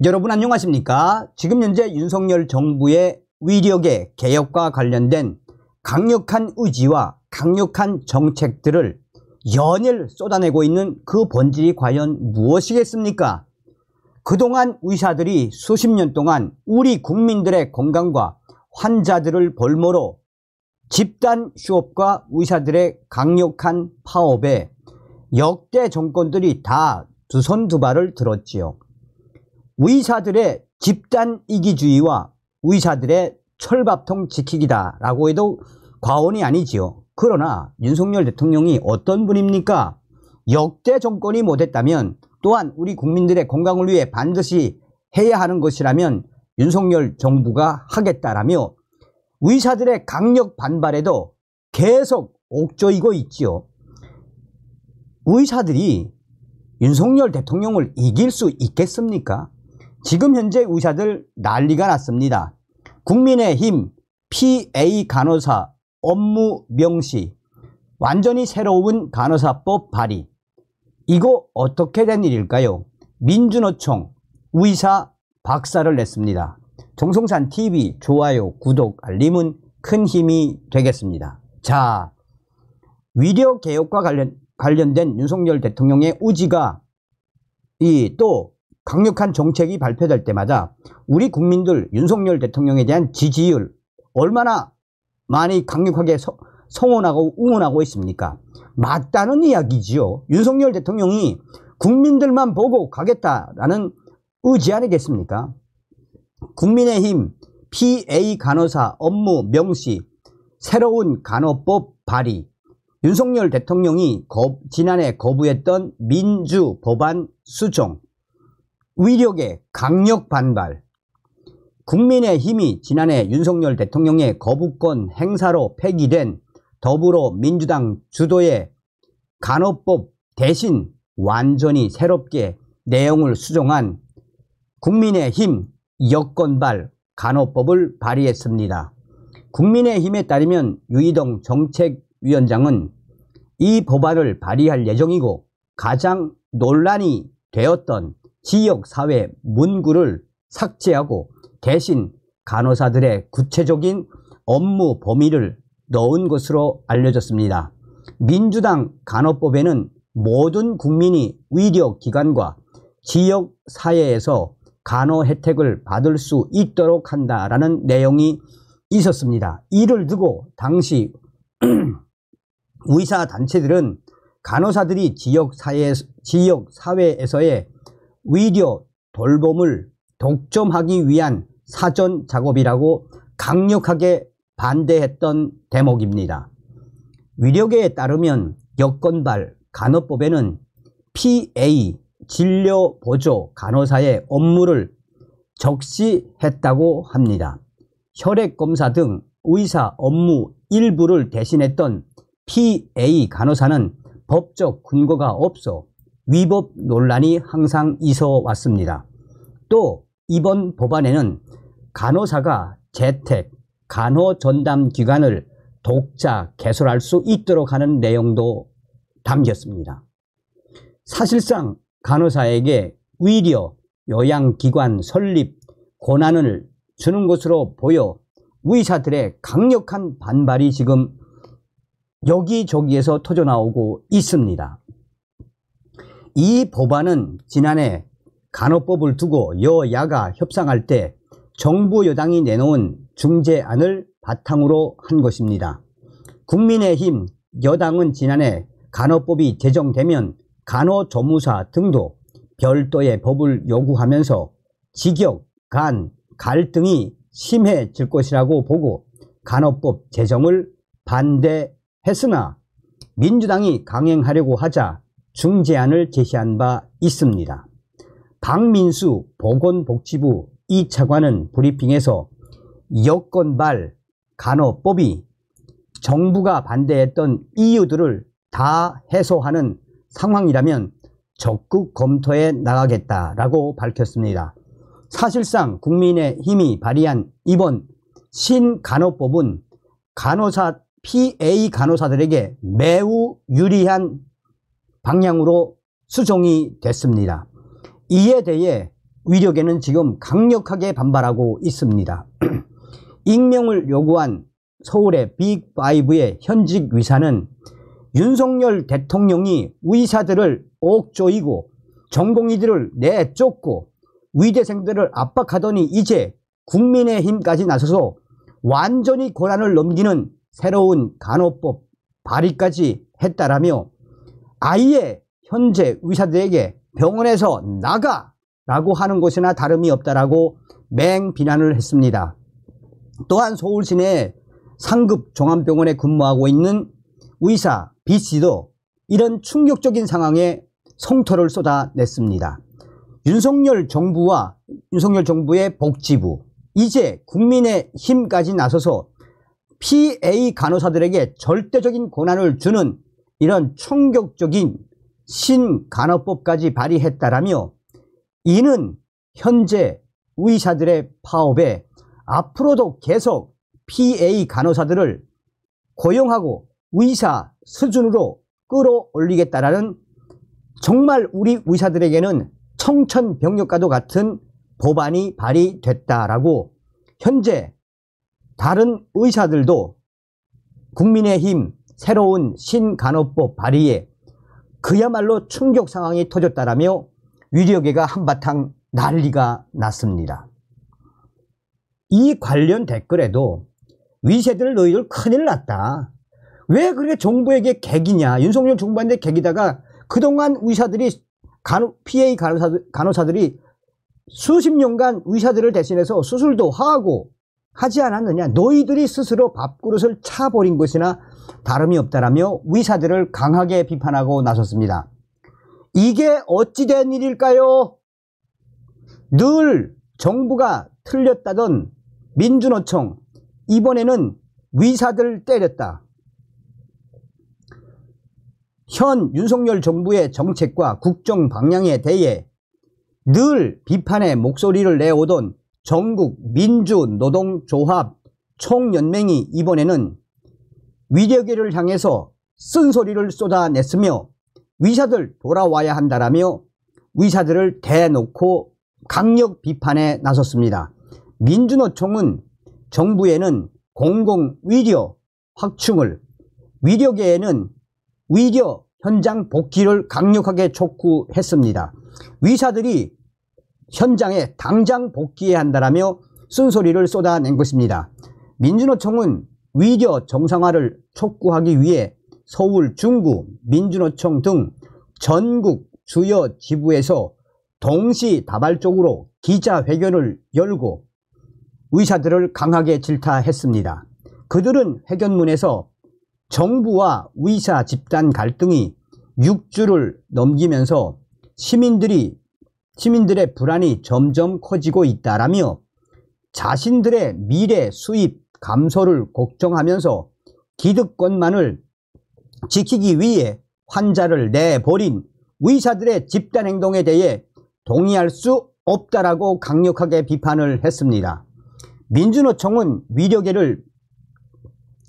여러분 안녕하십니까? 지금 현재 윤석열 정부의 위력의 개혁과 관련된 강력한 의지와 강력한 정책들을 연일 쏟아내고 있는 그 본질이 과연 무엇이겠습니까? 그동안 의사들이 수십 년 동안 우리 국민들의 건강과 환자들을 볼모로 집단 휴업과 의사들의 강력한 파업에 역대 정권들이 다 두 손 두 발을 들었지요. 의사들의 집단 이기주의와 의사들의 철밥통 지키기다 라고 해도 과언이 아니지요. 그러나 윤석열 대통령이 어떤 분입니까? 역대 정권이 못했다면, 또한 우리 국민들의 건강을 위해 반드시 해야 하는 것이라면 윤석열 정부가 하겠다라며 의사들의 강력 반발에도 계속 옥조이고 있지요. 의사들이 윤석열 대통령을 이길 수 있겠습니까? 지금 현재 의사들 난리가 났습니다. 국민의힘 PA 간호사 업무 명시, 완전히 새로운 간호사법 발의. 이거 어떻게 된 일일까요? 민주노총 의사 박살을 냈습니다. 정성산TV 좋아요, 구독, 알림은 큰 힘이 되겠습니다. 자, 위력 개혁과 관련된 윤석열 대통령의 의지가 또 강력한 정책이 발표될 때마다 우리 국민들 윤석열 대통령에 대한 지지율 얼마나 많이 강력하게 성원하고 응원하고 있습니까? 맞다는 이야기지요. 윤석열 대통령이 국민들만 보고 가겠다라는 의지 아니겠습니까? 국민의힘 PA 간호사 업무 명시, 새로운 간호법 발의, 윤석열 대통령이 지난해 거부했던 민주법안 수정, 위력의 강력 반발, 국민의힘이 지난해 윤석열 대통령의 거부권 행사로 폐기된 더불어민주당 주도의 간호법 대신 완전히 새롭게 내용을 수정한 국민의힘 여권발 간호법을 발의했습니다. 국민의힘에 따르면 유이동 정책위원장은 이 법안을 발의할 예정이고, 가장 논란이 되었던 지역사회 문구를 삭제하고 대신 간호사들의 구체적인 업무 범위를 넣은 것으로 알려졌습니다. 민주당 간호법에는 모든 국민이 의료기관과 지역사회에서 간호 혜택을 받을 수 있도록 한다라는 내용이 있었습니다. 이를 두고 당시 의사단체들은 간호사들이 지역사회에서의 의료 돌봄을 독점하기 위한 사전 작업이라고 강력하게 반대했던 대목입니다. 위력에 따르면 여건발 간호법에는 PA 진료보조 간호사의 업무를 적시했다고 합니다. 혈액검사 등 의사 업무 일부를 대신했던 PA 간호사는 법적 근거가 없어 위법 논란이 항상 있어 왔습니다. 또 이번 법안에는 간호사가 재택 간호전담기관을 독자 개설할 수 있도록 하는 내용도 담겼습니다. 사실상 간호사에게 의료 요양기관 설립 권한을 주는 것으로 보여 의사들의 강력한 반발이 지금 여기저기에서 터져나오고 있습니다. 이 법안은 지난해 간호법을 두고 여야가 협상할 때 정부 여당이 내놓은 중재안을 바탕으로 한 것입니다. 국민의힘 여당은 지난해 간호법이 제정되면 간호조무사 등도 별도의 법을 요구하면서 직역 간 갈등이 심해질 것이라고 보고 간호법 제정을 반대했으나 민주당이 강행하려고 하자 중재안을 제시한 바 있습니다. 박민수 보건복지부 2차관은 브리핑에서 여건발 간호법이 정부가 반대했던 이유들을 다 해소하는 상황이라면 적극 검토해 나가겠다라고 밝혔습니다. 사실상 국민의힘이 발의한 이번 신간호법은 PA 간호사들에게 매우 유리한 방향으로 수정이 됐습니다. 이에 대해 위력에는 지금 강력하게 반발하고 있습니다. 익명을 요구한 서울의 빅5의 현직 의사는 윤석열 대통령이 의사들을 옥조이고 전공의들을 내쫓고 의대생들을 압박하더니 이제 국민의힘까지 나서서 완전히 권한을 넘기는 새로운 간호법 발의까지 했다라며 아예 현재 의사들에게 병원에서 나가라고 하는 것이나 다름이 없다라고 맹비난을 했습니다. 또한 서울 시내 상급 종합병원에 근무하고 있는 의사 B씨도 이런 충격적인 상황에 성토를 쏟아냈습니다. 윤석열 정부의 복지부, 이제 국민의힘까지 나서서 PA 간호사들에게 절대적인 권한을 주는 이런 충격적인 신간호법까지 발의했다라며 이는 현재 의사들의 파업에 앞으로도 계속 PA 간호사들을 고용하고 의사 수준으로 끌어올리겠다라는 정말 우리 의사들에게는 청천벽력과도 같은 법안이 발의됐다라고 현재 다른 의사들도 국민의힘 새로운 신간호법 발의에 그야말로 충격 상황이 터졌다라며 위력계가 한바탕 난리가 났습니다. 이 관련 댓글에도 위세들 너희들 큰일 났다. 왜 그렇게 정부에게 개기냐. 윤석열 정부한테 개기다가 그동안 의사들이 PA 간호사들이 수십 년간 의사들을 대신해서 수술도 하고 하지 않았느냐. 너희들이 스스로 밥그릇을 차버린 것이나 다름이 없다라며 의사들을 강하게 비판하고 나섰습니다. 이게 어찌된 일일까요? 늘 정부가 틀렸다던 민주노총, 이번에는 의사들 때렸다. 현 윤석열 정부의 정책과 국정 방향에 대해 늘 비판의 목소리를 내오던 전국 민주노동조합 총연맹이 이번에는 위력계를 향해서 쓴소리를 쏟아냈으며 의사들 돌아와야 한다라며 의사들을 대놓고 강력 비판에 나섰습니다. 민주노총은 정부에는 공공의료 확충을, 의료계에는 의료 현장 복귀를 강력하게 촉구했습니다. 의사들이 현장에 당장 복귀해야 한다라며 쓴소리를 쏟아낸 것입니다. 민주노총은 의료 정상화를 촉구하기 위해 서울, 중구, 민주노총 등 전국 주요 지부에서 동시다발적으로 기자회견을 열고 의사들을 강하게 질타했습니다. 그들은 회견문에서 정부와 의사 집단 갈등이 6주를 넘기면서 시민들의 불안이 점점 커지고 있다라며 자신들의 미래 수입 감소를 걱정하면서 기득권만을 지키기 위해 환자를 내버린 의사들의 집단 행동에 대해 동의할 수 없다라고 강력하게 비판을 했습니다. 민주노총은 위력계를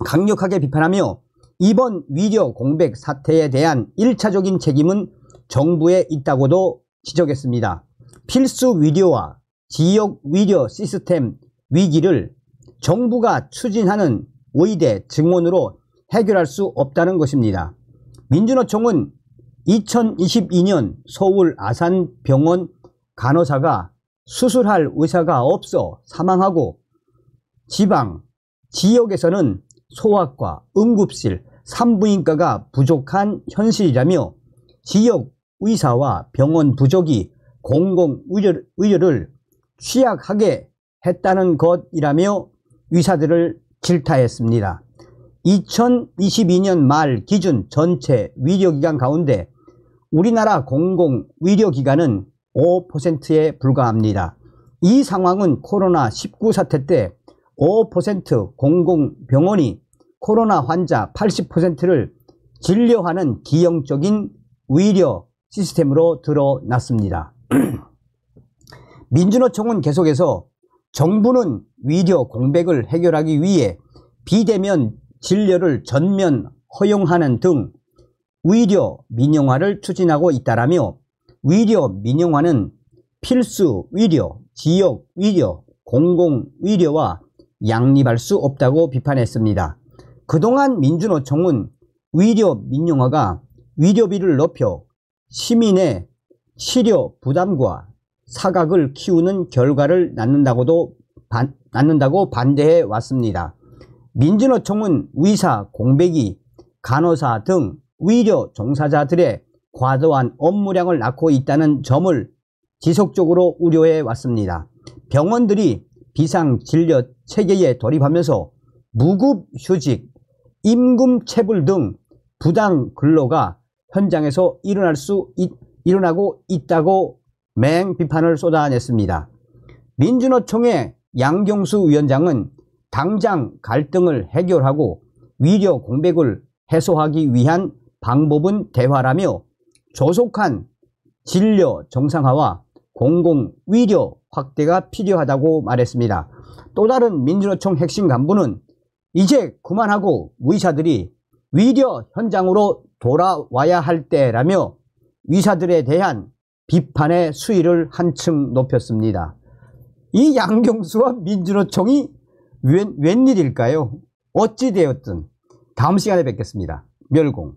강력하게 비판하며 이번 위력 공백 사태에 대한 1차적인 책임은 정부에 있다고도 지적했습니다. 필수 의료와 지역 의료 시스템 위기를 정부가 추진하는 의대 증원으로 해결할 수 없다는 것입니다. 민주노총은 2022년 서울 아산병원 간호사가 수술할 의사가 없어 사망하고 지방, 지역에서는 소아과, 응급실, 산부인과가 부족한 현실이라며 지역 의사와 병원 부족이 공공의료를 취약하게 했다는 것이라며 의사들을 질타했습니다. 2022년 말 기준 전체 의료기관 가운데 우리나라 공공의료기관은 5%에 불과합니다. 이 상황은 코로나19 사태 때 5% 공공병원이 코로나 환자 80%를 진료하는 기형적인 의료 시스템으로 드러났습니다. 민주노총은 계속해서 정부는 의료 공백을 해결하기 위해 비대면 진료를 전면 허용하는 등 의료 민영화를 추진하고 있다라며 의료 민영화는 필수 위료, 지역 위료, 공공 위료와 양립할 수 없다고 비판했습니다. 그동안 민주노총은 위료 민영화가 위료비를 높여 시민의 치료 부담과 사각을 키우는 결과를 낳는다고 반대해 왔습니다. 민주노총은 의사, 공백이, 간호사 등 의료 종사자들의 과도한 업무량을 낳고 있다는 점을 지속적으로 우려해 왔습니다. 병원들이 비상진료 체계에 돌입하면서 무급휴직, 임금체불 등 부당 근로가 현장에서 일어나고 있다고 맹비판을 쏟아냈습니다. 민주노총의 양경수 위원장은 당장 갈등을 해결하고 위료 공백을 해소하기 위한 방법은 대화라며 조속한 진료 정상화와 공공위료 확대가 필요하다고 말했습니다. 또 다른 민주노총 핵심 간부는 이제 그만하고 의사들이 위료 현장으로 돌아와야 할 때라며 의사들에 대한 비판의 수위를 한층 높였습니다. 이 양경수와 민주노총이 웬일일까요? 어찌되었든 다음 시간에 뵙겠습니다. 멸공.